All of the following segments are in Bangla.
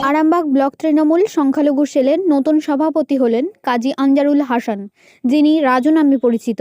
আরামবাগ ব্লক তৃণমূল সংখ্যালঘু সেলের নতুন সভাপতি হলেন কাজী আনজারুল হাসান, যিনি রাজু নামে পরিচিত।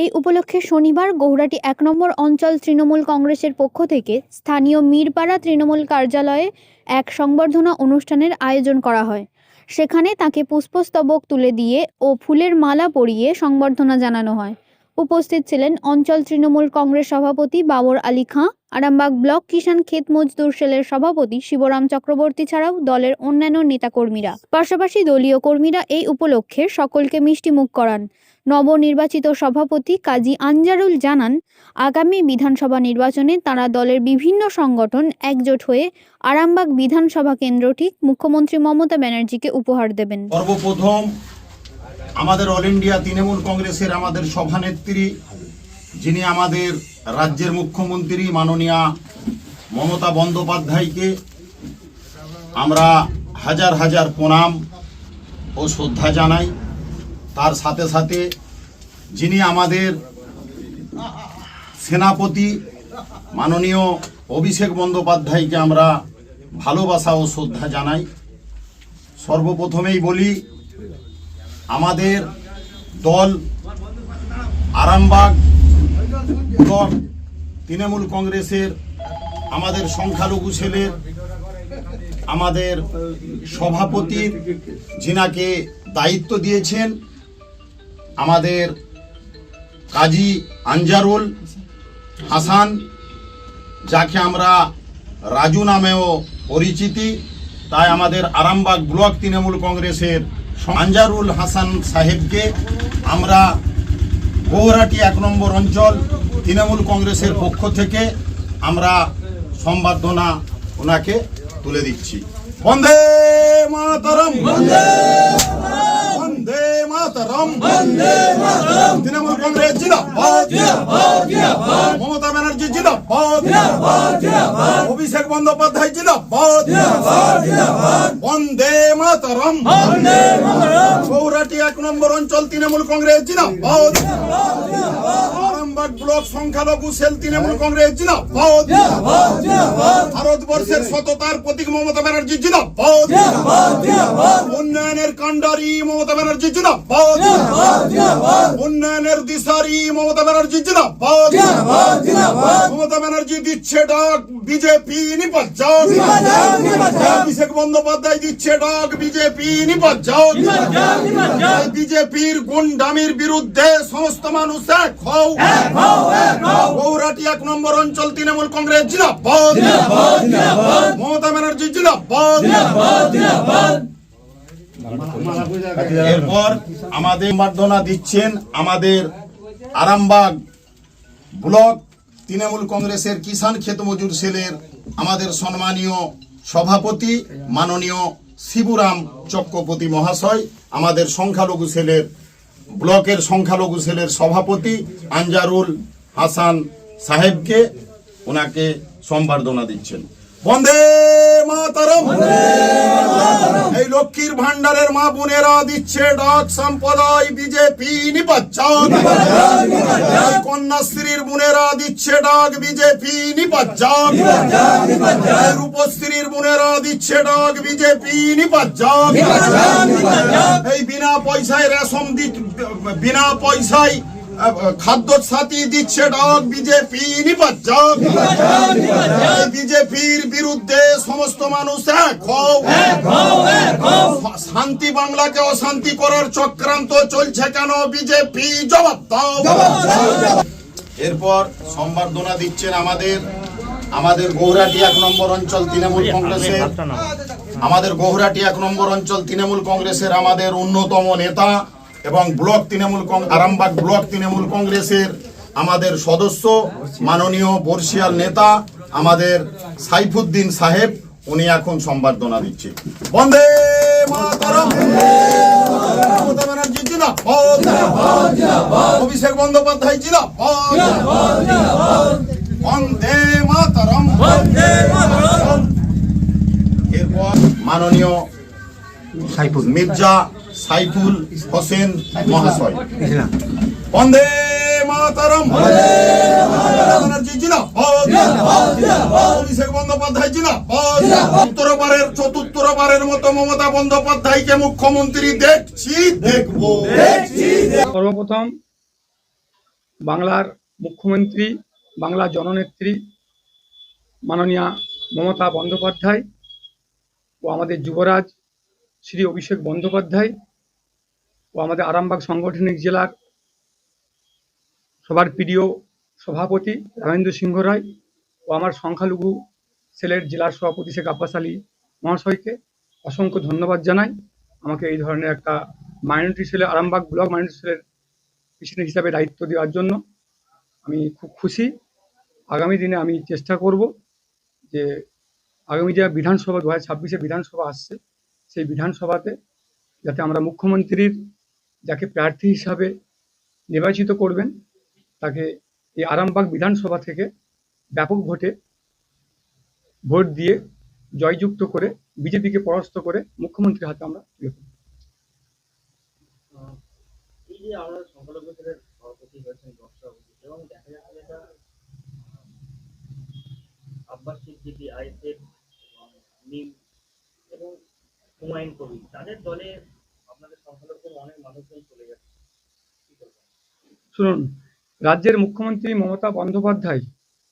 এই উপলক্ষে শনিবার গৌহাটি ১ নম্বর অঞ্চল তৃণমূল কংগ্রেসের পক্ষ থেকে স্থানীয় মিরপাড়া তৃণমূল কার্যালয়ে এক সংবর্ধনা অনুষ্ঠানের আয়োজন করা হয়। সেখানে তাকে পুষ্পস্তবক তুলে দিয়ে ও ফুলের মালা পরিয়ে সংবর্ধনা জানানো হয়। উপস্থিত ছিলেন অঞ্চল তৃণমূল কংগ্রেস সভাপতি বাবর আলী খাঁ, আরামবাগ ব্লক কিষাণ ক্ষেত মজদুর সেলের সভাপতি শিবরাম চক্রবর্তী ছাড়াও দলের অন্যান্য নেতাকর্মীরা। পাশাপাশি দলীয় কর্মীরা এই উপলক্ষে সকলকে মিষ্টিমুখ করান। নবনির্বাচিত সভাপতি কাজী আনজারুল জানান, আগামী বিধানসভা নির্বাচনে তারা দলের বিভিন্ন সংগঠন একজোট হয়ে আরামবাগ বিধানসভা কেন্দ্রটি মুখ্যমন্ত্রী মমতা ব্যানার্জিকে উপহার দেবেন। সর্বপ্রথম আমাদের অল ইন্ডিয়া তৃণমূল কংগ্রেসের আমাদের সভানেত্রী, যিনি আমাদের রাজ্যের মুখ্যমন্ত্রী মাননীয়া মমতা বন্দ্যোপাধ্যায়কে আমরা হাজার হাজার প্রণাম ও শ্রদ্ধা জানাই। তার সাথে সাথে যিনি আমাদের সেনাপতি মাননীয় অভিষেক বন্দ্যোপাধ্যায়কে আমরা ভালোবাসা ও শ্রদ্ধা জানাই। সর্বপ্রথমেই বলি, আমাদের দল আরামবাগ ব্লক তৃণমূল কংগ্রেসের আমাদের সংখ্যালঘু সেলের আমাদের সভাপতির যিনাকে দায়িত্ব দিয়েছেন আমাদের কাজী আনজারুল হাসান, যাকে আমরা রাজু নামেও পরিচিতি, তাই আমাদের আরামবাগ ব্লক তৃণমূল কংগ্রেসের আনজারুল হাসান সাহেবকে আমরা গৌহাটি ১ নম্বর অঞ্চল তৃণমূল কংগ্রেসের পক্ষ থেকে আমরা সম্বর্ধনা ওনাকে তুলে দিচ্ছি। বন্দে মাতরম, বন্দে মাতরম, তৃণমূল কংগ্রেস জিন্দাবাদ, মমতা ব্যানার্জি জিন্দাবাদ, অভিষেক বন্দ্যোপাধ্যায় জিন্দাবাদ, বন্দে মাতরম, গৌহাটি ১ নম্বর অঞ্চল তৃণমূল কংগ্রেস জিন্দাবাদ, আরামবাগ ব্লক সংখ্যালঘু সেল তৃণমূল কংগ্রেস জিন্দাবাদ, ভারতবর্ষের সততার প্রতীক মমতা ব্যানার্জি জিন্দাবাদ, উন্নয়নের কাণ্ডারি মমতা ব্যানার্জি জিন্দাবাদ, উন্নয়নের দিশারি মমতা ব্যানার্জি জিন্দাবাদ, মমতা ব্যানার্জি দিচ্ছে ডাক বিজেপি নিপাত যাক, অভিষেক বন্দ্যোপাধ্যায় দিচ্ছে ডাক বিজেপি নিপাত যাক, বিজেপির গুন্ডামির বিরুদ্ধে সমস্ত মানুষ এক হও, গৌহাটি ১ নম্বর অঞ্চল তৃণমূল কংগ্রেস জিন্দাবাদ, মমতা ব্যানার্জি জিন্দাবাদ। এরপর আমাদের সম্বর্ধনা দিচ্ছেন আমাদের আরামবাগ ব্লক তৃণমূল কংগ্রেসের কিষাণ ক্ষেত মজুর সেলের আমাদের সম্মানীয় সভাপতি মাননীয় শিবরাম চক্রবর্তী মহাশয়, আমাদের সংখ্যালঘু সেলের ব্লকের সংখ্যালঘু সেলের সভাপতি আনজারুল হাসান সাহেবকে ওনাকে সম্বর্ধনা দিচ্ছেন। বন্দে মাতরম, এই লক্ষ্মীর ভান্ডারের মা বোনেরা দিচ্ছে ডাক সম্প্রদায় বিজেপি নিপাত যাক, কন্যাশ্রীর বোনেরা দিচ্ছে ডাক বিজেপি নিপাত যাক, রূপশ্রীর বোনেরা দিচ্ছে ডাক বিজেপি নিপাত যাক, এই বিনা পয়সায় রেশন বিনা পয়সায় খাদ্য সাথী দিচ্ছে ডাক বিজেপি নিপাত যাক, বিজেপির বিরুদ্ধে সমস্ত মানুষ এক হও, শান্তি বাংলাকে অশান্তি করার চক্রান্ত চলছে কেন, বিজেপি জবাব দাও। এরপর সম্বর্ধনা দিচ্ছেন আমাদের গৌহাটি ১ নম্বর অঞ্চল তৃণমূল কংগ্রেসের আমাদের গৌহাটি ১ নম্বর অঞ্চল তৃণমূল কংগ্রেসের আমাদের অন্যতম নেতা এবং ব্লক তৃণমূল আরামবাগ ব্লক তৃণমূল কংগ্রেসের আমাদের সদস্য মাননীয় বর্ষিয়াল নেতা আমাদের সাইফুদ্দিন সাহেব, উনি এখন সম্বর্ধনা দিচ্ছে। বন্দে মাতরম, মমতা ব্যানার্জি জিন্দাবাদ, অভিষেক বন্দ্যোপাধ্যায় জিন্দাবাদ, বন্দে মাতরম। এরপর মাননীয় মির্জা সাইফুল হোসেন মহাশয়, বন্দে মাতরম, ব্যানার্জি জিন্দাবাদ, বন্দ্যোপাধ্যায় জিন্দাবাদ। চতুর্থবারের মতো মমতা বন্দ্যোপাধ্যায়কে মুখ্যমন্ত্রী দেখছি, দেখবো। সর্বপ্রথম বাংলার মুখ্যমন্ত্রী, বাংলার জননেত্রী মাননীয়া মমতা বন্দ্যোপাধ্যায় ও আমাদের যুবরাজ শ্রী অভিষেক বন্দ্যোপাধ্যায় ও আমাদের আরামবাগ সাংগঠনিক জেলার সবার প্রিয় সভাপতি রামেন্দ্র সিংহ রায় ও আমার সংখ্যালঘু সেলের জেলার সভাপতি শেখ আব্বাস আলী মহাশয়কে অসংখ্য ধন্যবাদ জানাই আমাকে এই ধরনের একটা মাইনরিটি সেলে, আরামবাগ ব্লক মাইনরিটি সেলের প্রেসিডেন্ট হিসাবে দায়িত্ব দেওয়ার জন্য আমি খুব খুশি। আগামী দিনে আমি চেষ্টা করব যে আগামী যে বিধানসভা 2026-এ বিধানসভা আসছে, সেই বিধানসভাতে যাতে আমরা মুখ্যমন্ত্রীর যাকে প্রার্থী হিসাবে নির্বাচিত করবেন তাকে এই আরামবাগ বিধানসভা থেকে ব্যাপক ভোট দিয়ে জয়যুক্ত করে বিজেপিকে পরাস্ত করে মুখ্যমন্ত্রীর হাতে আমরা তুলে দেব। এই যে আমরা সংখ্যালঘুদের সভাপতি হয়েছেন ব্লক সভাপতি, এবং দেখা যাচ্ছে যেটা আব্বাস সিদ্দিকী, আইএসএফ, মিম এবং হুমায়ুন কবির, তাদের দলে আপনাদের সংখ্যালঘু অনেক মানুষজন চলে যাচ্ছে। শুনুন, রাজ্যের মুখ্যমন্ত্রী মমতা বন্দ্যোপাধ্যায়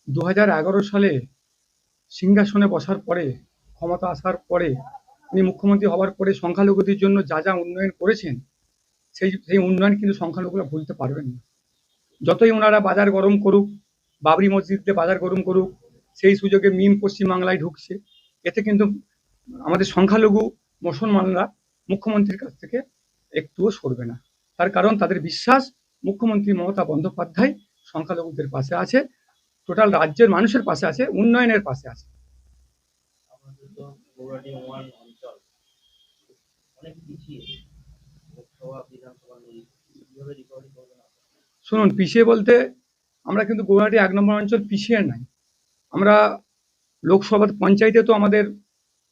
2011 সালে সিংহাসনে বসার পরে, ক্ষমতা আসার পরে, উনি মুখ্যমন্ত্রী হওয়ার পরে সংখ্যালঘুদের জন্য যা যা উন্নয়ন করেছেন সেই উন্নয়ন কিন্তু সংখ্যালঘুরা ভুলতে পারবেন না। যতই ওনারা বাজার গরম করুক, বাবরি মসজিদে বাজার গরম করুক, সেই সুযোগে মিম পশ্চিমবাংলায় ঢুকছে, এতে কিন্তু আমাদের সংখ্যালঘু মুসলমানরা মুখ্যমন্ত্রীর কাছ থেকে একটুও সরবে না। তার কারণ তাদের বিশ্বাস মুখ্যমন্ত্রী মমতা বন্দ্যোপাধ্যায় সংখ্যালঘুদের পাশে আছে, টোটাল রাজ্যের মানুষের পাশে আছে, উন্নয়নের পাশে আছে। আমাদের তো গৌরাটি ওয়ান অঞ্চল অনেক পিছিয়ে, লোকসভা বিধানসভা নিয়ে কিভাবে রিকভারি করবেন আপনারা? শুনুন, পিছিয়ে বলতে আমরা কিন্তু গৌহাটি 1 নম্বর অঞ্চল পিছিয়ে নাই। আমরা লোকসভা পঞ্চায়েতে তো আমাদের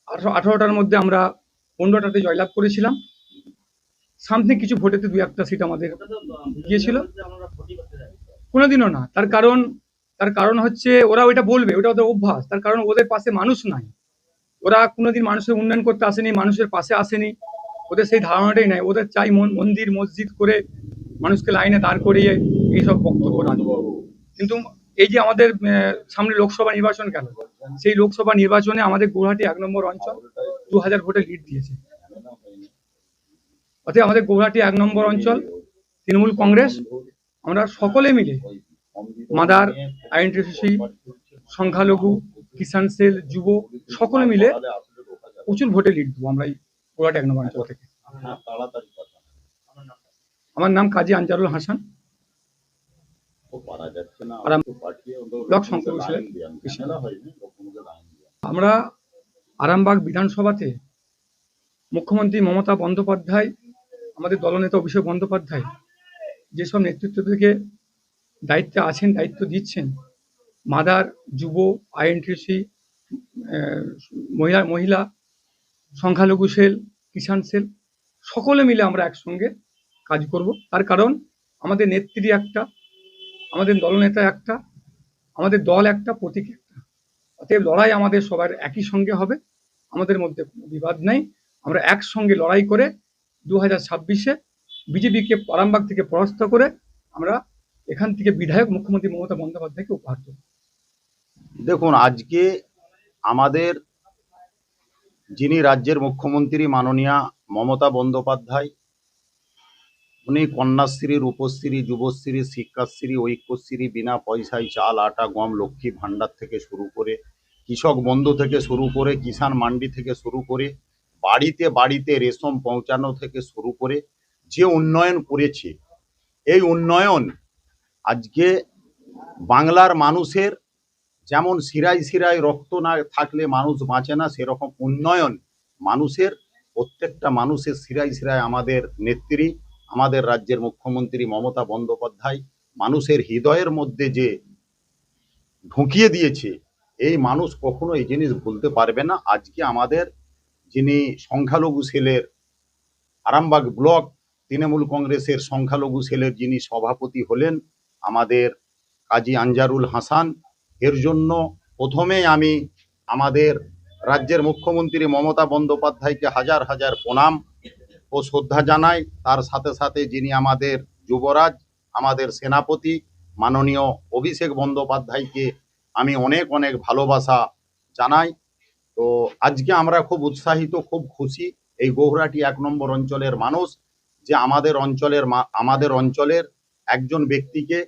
18টার মধ্যে আমরা 15টাতে জয়লাভ করেছিলাম। সামথিং কিছু ভোটেতে 2-1টা সিট আমাদের ওটা তো গিয়েছিল। আমরা ভোটই করতে যাই। কোনোদিনও না। তার কারণ হচ্ছে ওরা ওইটা বলবে, ওটা ওদের অভ্যাস। তার কারণ ওদের পাশে মানুষ নাই, ওরা কোনোদিন মানুষের উন্নয়ন করতে আসেনি, মানুষের পাশে আসেনি, ওদের সেই ধারণাটাই নাই। ওদের চাই মন্দির মসজিদ করে মানুষকে লাইনে দাঁড় করিয়ে এইসব বক্তব্য রাখবো। কিন্তু এই যে আমাদের সামনে লোকসভা নির্বাচন গেল, সেই লোকসভা নির্বাচনে আমাদের গৌহাটি 1 নম্বর অঞ্চল 2000 ভোটে লিড দিয়েছে। অতএব আমাদের গৌহাটি 1 নম্বর অঞ্চল তৃণমূল কংগ্রেস, আমরা সকলে মিলে মাদার, আইএনটিসি, সংখ্যালঘু, কিষাণ সেল, যুব সকলে মিলে প্রচুর ভোটে লিড দেবো আমরা এই গৌহাটি 1 নম্বর অঞ্চল থেকে। আমার নাম কাজী আনজারুল হাসান, ব্লক সংখ্যালঘু সেলের প্রেসিডেন্ট। আমরা আরামবাগ বিধানসভাতে মুখ্যমন্ত্রী মমতা বন্দ্যোপাধ্যায়, আমাদের দলনেতা অভিষেক বন্দ্যোপাধ্যায় যেসব নেতৃত্ব থেকে দায়িত্বে আছেন, দায়িত্ব দিচ্ছেন, মাদার, যুব, আইএনটিসি, মহিলা, সংখ্যালঘু সেল, কিষাণ সেল সকলে মিলে আমরা একসঙ্গে কাজ করব। তার কারণ আমাদের নেত্রী একটা, আমাদের দলনেতা একটা, আমাদের দল একটা, প্রতীক একটা। অতএব লড়াই আমাদের সবার একই সঙ্গে হবে, আমাদের মধ্যে কোনো বিবাদ নাই। আমরা একসঙ্গে লড়াই করে 2026-এ বিজেপিকে আরামবাগ থেকে পরাস্ত করে আমরা এখান থেকে বিধায়ক মুখ্যমন্ত্রী মমতা বন্দ্যোপাধ্যায়কে উপহার দেব। দেখুন, আজকে আমাদের যিনি রাজ্যের মুখ্যমন্ত্রী মাননীয়া মমতা বন্দ্যোপাধ্যায়, উনি কন্যাশ্রী, রূপশ্রী, যুবশ্রী, শিক্ষাশ্রী, ঐক্যশ্রী, বিনা পয়সায় চাল, আটা, গম, লক্ষ্মী ভাণ্ডার থেকে শুরু করে, কৃষক বন্ধু থেকে শুরু করে, কিষাণ মান্ডি থেকে শুরু করে, বাড়িতে বাড়িতে রেশন পৌঁছানো থেকে শুরু করে যে উন্নয়ন করেছে, এই উন্নয়ন আজকে বাংলার মানুষের যেমন শিরায় শিরায় রক্ত না থাকলে মানুষ বাঁচে না, সেরকম উন্নয়ন মানুষের, প্রত্যেকটা মানুষের শিরায় শিরায় আমাদের নেত্রী, আমাদের রাজ্যের মুখ্যমন্ত্রী মমতা বন্দ্যোপাধ্যায় মানুষের হৃদয়ের মধ্যে যে ঢুকিয়ে দিয়েছে, এই মানুষ কখনো এই জিনিস ভুলতে পারবে না। আজকে আমাদের যিনি সংখ্যালঘু সেলের আরামবাগ ব্লক তৃণমূল কংগ্রেসের সংখ্যালঘু সেলের যিনি সভাপতি হলেন আমাদের কাজী আনজারুল হাসান, এর জন্য প্রথমেই আমি আমাদের রাজ্যের মুখ্যমন্ত্রী মমতা বন্দ্যোপাধ্যায়কে হাজার হাজার প্রণাম ও শ্রদ্ধা জানাই। তার সাথে সাথে যিনি আমাদের যুবরাজ, আমাদের সেনাপতি মাননীয় অভিষেক বন্দ্যোপাধ্যায়কে আমি অনেক অনেক ভালোবাসা জানাই। তো আজকে আমরা খুব উৎসাহিত, খুব খুশি এই গৌহাটি 1 নম্বর অঞ্চলের মানুষ যে আমাদের অঞ্চলের একজন ব্যক্তিকে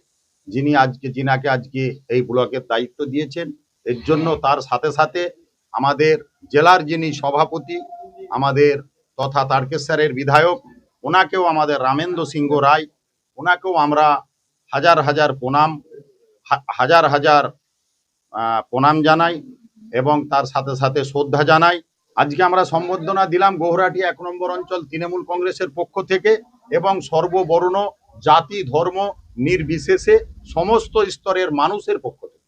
যিনাকে আজকে এই ব্লকের দায়িত্ব দিয়েছেন। এর জন্য তার সাথে সাথে আমাদের জেলার যিনি সভাপতি আমাদের তথা তারকেশ্বরের বিধায়ক, ওনাকেও আমাদের রামেন্দ্র সিংহ রায়, ওনাকেও আমরা হাজার হাজার প্রণাম জানাই এবং তার সাথে সাথে শ্রদ্ধা জানাই। আজকে আমরা সম্বর্ধনা দিলাম গৌহাটি 1 নম্বর অঞ্চল তৃণমূল কংগ্রেসের পক্ষ থেকে এবং সর্ববর্ণ জাতি ধর্ম নির্বিশেষে সমস্ত স্তরের মানুষের পক্ষ থেকে।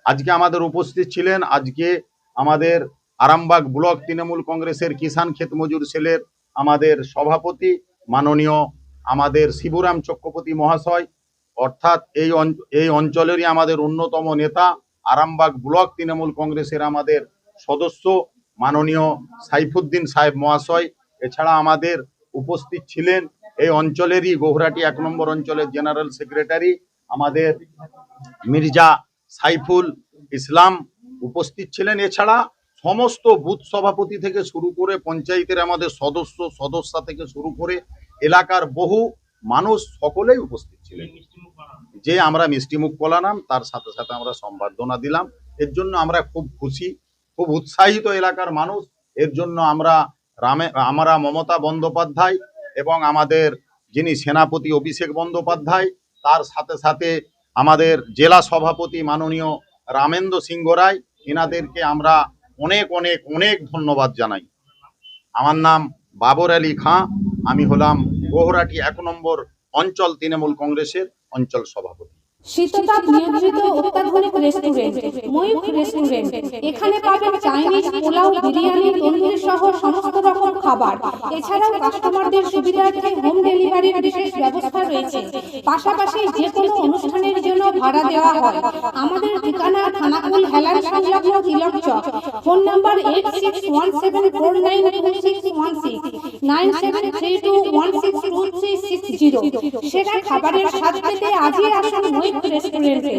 আজকে আমাদের উপস্থিত ছিলেন আজকে আমাদের আরামবাগ ব্লক তৃণমূল কংগ্রেসের কিষাণ ক্ষেত মজুর সেলের আমাদের সভাপতি মাননীয় আমাদের শিবুরাম চক্রবর্তী মহাশয়, অর্থাৎ এই অঞ্চলেরই আমাদের অন্যতম নেতা আরামবাগ ব্লক তৃণমূল কংগ্রেসের আমাদের সদস্য মাননীয় সাইফুদ্দিন সাহেব মহাশয়। এছাড়া আমাদের উপস্থিত ছিলেন এই অঞ্চলেরই গৌহাটি 1 নম্বর অঞ্চলের জেনারেল সেক্রেটারি আমাদের মির্জা সাইফুল ইসলাম উপস্থিত ছিলেন। এছাড়া সমস্ত বুথ সভাপতি থেকে শুরু করে পঞ্চায়েতের আমাদের সদস্য থেকে শুরু করে এলাকার বহু মানুষ সকলেই উপস্থিত ছিলেন। যে আমরা মিষ্টিমুখ করালাম, তার সাথে সাথে আমরা সম্বর্ধনা দিলাম। এর জন্য আমরা খুব খুশি, খুব উৎসাহিত এলাকার মানুষ। এর জন্য আমরা মমতা বন্দ্যোপাধ্যায় এবং আমাদের যিনি সেনাপতি অভিষেক বন্দ্যোপাধ্যায়, তার সাথে সাথে আমাদের জেলা সভাপতি মাননীয় রামেন্দ্র সিংহ রায়, এনাদেরকে আমরা অনেক অনেক অনেক ধন্যবাদ জানাই। আমার নাম বাবর আলী খাঁ, আমি হলাম গৌহাটি 1 নম্বর অঞ্চল তৃণমূল কংগ্রেসের অঞ্চল সভাপতি। শীততাপ নিয়ন্ত্রিত অত্যাধুনিক রেস্টুরেন্ট ময়ূখ রেস্টুরেন্ট। এখানে পাবেন চাইনিজ, পোলাও, বিরিয়ানি, তন্দুরি সহ সমস্ত রকম খাবার। এছাড়াও কাস্টমারদের সুবিধার্থে হোম ডেলিভারির বিশেষ ব্যবস্থা রয়েছে। পাশাপাশি যে কোনো অনুষ্ঠানের জন্য ভাড়া দেওয়া হয়। আমাদের ঠিকানা থানাকুল হেলান সংলগ্ন তিলক চক। Phone number 8617492616 9732162360। সেরা খাবারের স্বাদ পেতে আজই আসুন ময়ূখ রেস্টুরেন্টে।